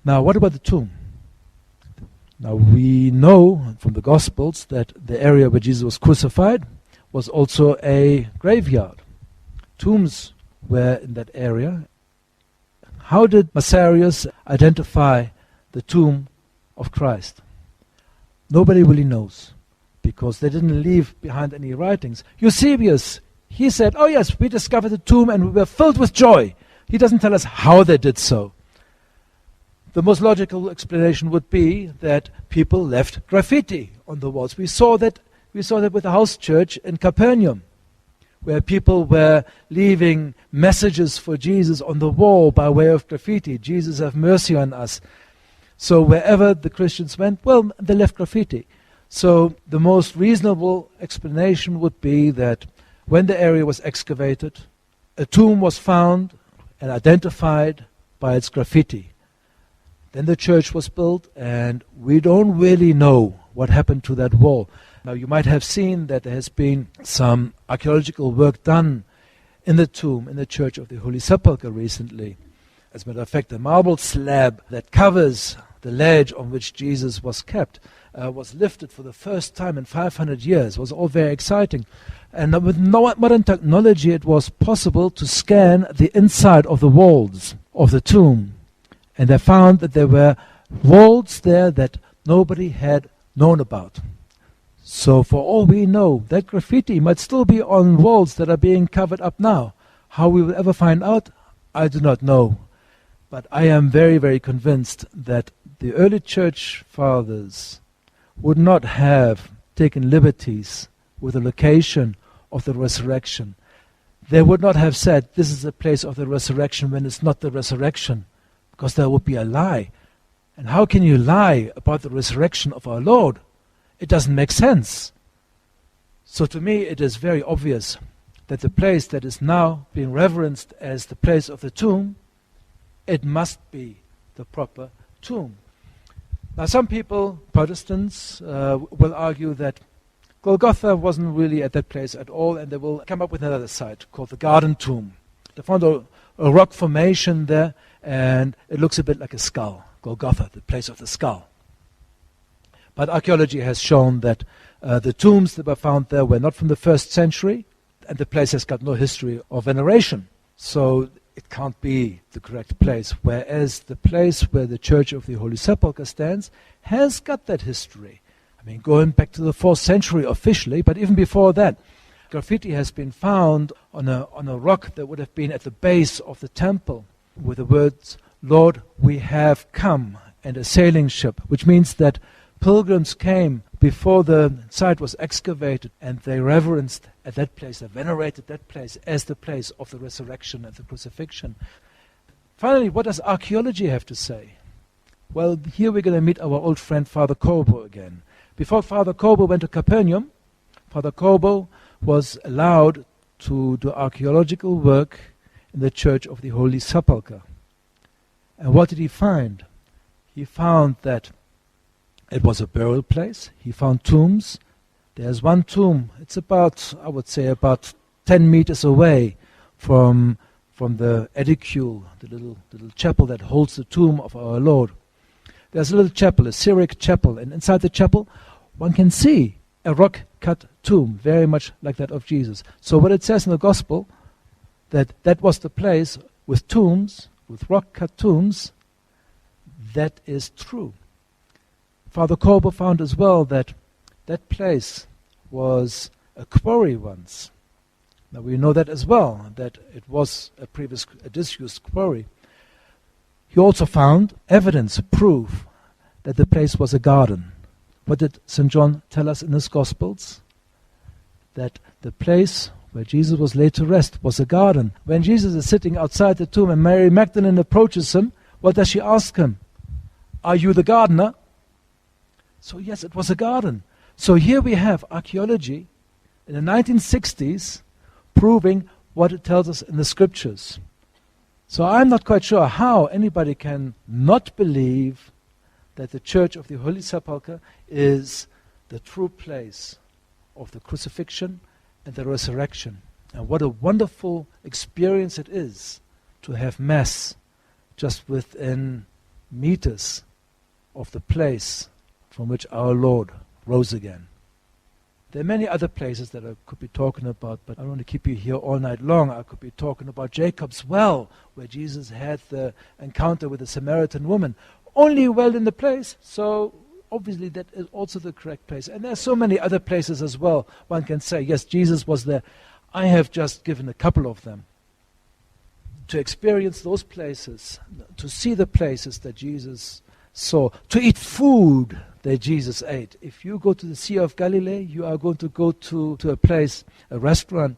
Now, what about the tomb? Now, we know from the Gospels that the area where Jesus was crucified was also a graveyard. Tombs were in that area. How did Massarius identify the tomb of Christ? Nobody really knows, because they didn't leave behind any writings. Eusebius, he said, oh yes, we discovered the tomb and we were filled with joy. He doesn't tell us how they did so. The most logical explanation would be that people left graffiti on the walls. We saw that with the house church in Capernaum, where people were leaving messages for Jesus on the wall by way of graffiti. Jesus, have mercy on us. So wherever the Christians went, well, they left graffiti. So the most reasonable explanation would be that when the area was excavated, a tomb was found and identified by its graffiti. Then the church was built, and we don't really know what happened to that wall. Now, you might have seen that there has been some archaeological work done in the tomb, in the Church of the Holy Sepulchre recently. As a matter of fact, the marble slab that covers the ledge on which Jesus was kept was lifted for the first time in 500 years. It was all very exciting. And with modern technology, it was possible to scan the inside of the walls of the tomb. And they found that there were walls there that nobody had known about. So for all we know, that graffiti might still be on walls that are being covered up now. How we will ever find out, I do not know. But I am very, very convinced that the early church fathers would not have taken liberties with the location of the resurrection. They would not have said, this is the place of the resurrection, when it's not the resurrection, because that would be a lie. And how can you lie about the resurrection of our Lord? It doesn't make sense. So to me, it is very obvious that the place that is now being reverenced as the place of the tomb, it must be the proper tomb. Now, some people, Protestants, will argue that Golgotha wasn't really at that place at all, and they will come up with another site called the Garden Tomb. They found a rock formation there, and it looks a bit like a skull. Golgotha, the place of the skull. But archaeology has shown that the tombs that were found there were not from the 1st century, and the place has got no history of veneration. So it can't be the correct place, whereas the place where the Church of the Holy Sepulchre stands has got that history. I mean, going back to the 4th century officially, but even before that, graffiti has been found on a rock that would have been at the base of the temple with the words, Lord, we have come, and a sailing ship, which means that pilgrims came before the site was excavated, and they reverenced at that place, they venerated that place as the place of the resurrection and the crucifixion. Finally, what does archaeology have to say? Well, here we're going to meet our old friend Father Corbo again. Before Father Corbo went to Capernaum, Father Corbo was allowed to do archaeological work in the Church of the Holy Sepulchre. And what did he find? He found that it was a burial place. He found tombs. There's one tomb. It's about, I would say, about 10 meters away from the edicule, the little chapel that holds the tomb of our Lord. There's a little chapel, a Syriac chapel, and inside the chapel one can see a rock-cut tomb, very much like that of Jesus. So what it says in the Gospel, that was the place with tombs, with rock-cut tombs, that is true. Father Corbo found as well that that place was a quarry once. Now we know that as well, that it was a disused quarry. He also found evidence, proof, that the place was a garden. What did St. John tell us in his Gospels? That the place where Jesus was laid to rest was a garden. When Jesus is sitting outside the tomb and Mary Magdalene approaches him, what does she ask him? Are you the gardener? So yes, it was a garden. So here we have archaeology in the 1960s proving what it tells us in the scriptures. So I'm not quite sure how anybody can not believe that the Church of the Holy Sepulchre is the true place of the crucifixion and the resurrection. And what a wonderful experience it is to have Mass just within meters of the place from which our Lord rose again. There are many other places that I could be talking about, but I don't want to keep you here all night long. I could be talking about Jacob's well, where Jesus had the encounter with the Samaritan woman. Only a well in the place, so obviously that is also the correct place. And there are so many other places as well. One can say, yes, Jesus was there. I have just given a couple of them. To experience those places, to see the places that Jesus saw, to eat food that Jesus ate. If you go to the Sea of Galilee, you are going to go to a place, a restaurant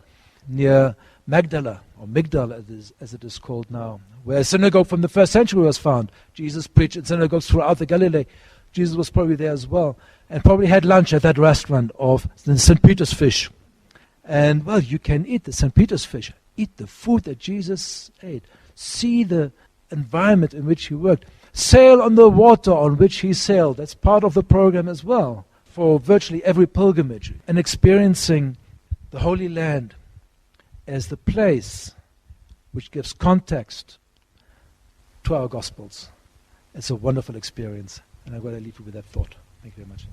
near Magdala, or Migdal as it is called now, where a synagogue from the first century was found. Jesus preached in synagogues throughout the Galilee. Jesus was probably there as well, and probably had lunch at that restaurant of the St. Peter's fish. And, well, you can eat the St. Peter's fish, eat the food that Jesus ate, see the environment in which he worked, sail on the water on which he sailed. That's part of the program as well for virtually every pilgrimage. And experiencing the Holy Land as the place which gives context to our Gospels. It's a wonderful experience. And I'm going to leave you with that thought. Thank you very much.